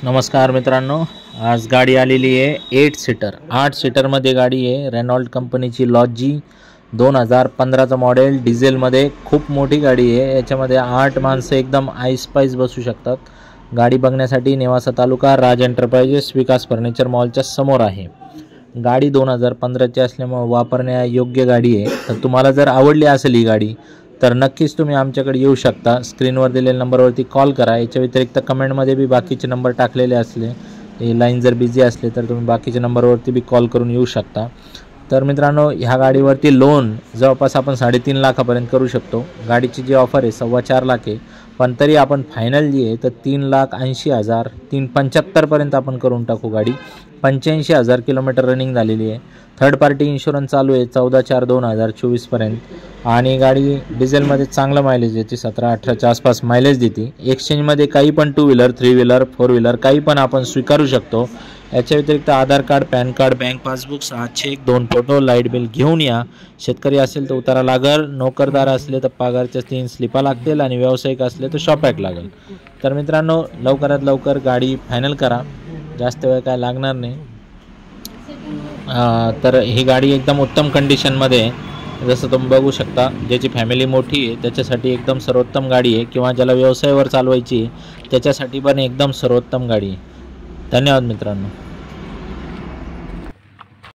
नमस्कार मित्रांनो, आज गाडी आलेली आहे 8 सीटर 8 सीटरमध्ये गाडी आहे। रेनॉल्ट कंपनीची लॉजी 2015चं मॉडेल, डिझेलमध्ये खूप मोठी गाडी आहे। याच्यामध्ये 8 माणसं एकदम आईस्पाईस बसू शकतात। गाडी बघण्यासाठी नेवासा तालुका राज एंटरप्राइजेस विकास फर्निचर मॉलच्या समोर आहे। गाडी 2015ची असल्यामुळे वापरण्यायोग्य गाडी आहे। तर तुम्हाला जर आवडली असेल ही गाडी तर नक्कीच तुम्ही आमच्याकडे येऊ शकता। स्क्रीनवर दिलेल्या नंबरवरती कॉल करा। याच्या व्यतिरिक्त कमेंटमध्ये बी बाकीचे नंबर टाकलेले असले, हे लाईन जर बिझी असले तर तुम्ही बाकीच्या नंबरवरती बी कॉल करून येऊ शकता। तर मित्रांनो, ह्या गाडीवरती लोन जवळपास आपण 3.5 लाखापर्यंत करू शकतो। गाडीची जी ऑफर आहे 4.25 लाख आहे, पण तरी आपण फायनल जी आहे तर 3,80,000 375 पर्यंत आपण करून टाकू। गाडी 85,000 किलोमीटर रनिंग झालेली आहे। थर्ड पार्टी इन्शुरन्स चालू आहे 14/4/2024 पर्यंत। आणि गाडी डिझेलमध्ये चांगलं मायलेज देते, 17-18च्या आसपास मायलेज देते। एक्सचेंजमध्ये काही पण 2 व्हीलर 3 व्हीलर 4 व्हीलर काही पण आपण स्वीकारू शकतो। याच्या व्यतिरिक्त Aadhaar card, PAN card, bank passbook, 6 cheque, 2 photo, light bill घेऊन या। शेतकरी असेल तर उतारा लागेल, नोकरदार असले तर पगारच्या 3 स्लिपा लागतील आणि व्यावसायिक असले तर शॉपॅक लागेल। तर मित्रांनो, लवकरात लवकर गाडी फायनल करा, जास्त वेळ काय लागणार नाही। तर ही गाडी एकदम उत्तम कंडिशनमध्ये आहे। जसं तुम्ही बघू शकता, ज्याची फॅमिली मोठी आहे त्याच्यासाठी एकदम सर्वोत्तम गाडी आहे, किंवा ज्याला व्यवसायावर चालवायची आहे त्याच्यासाठी पण एकदम सर्वोत्तम गाडी आहे। धन्यवाद मित्रांनो।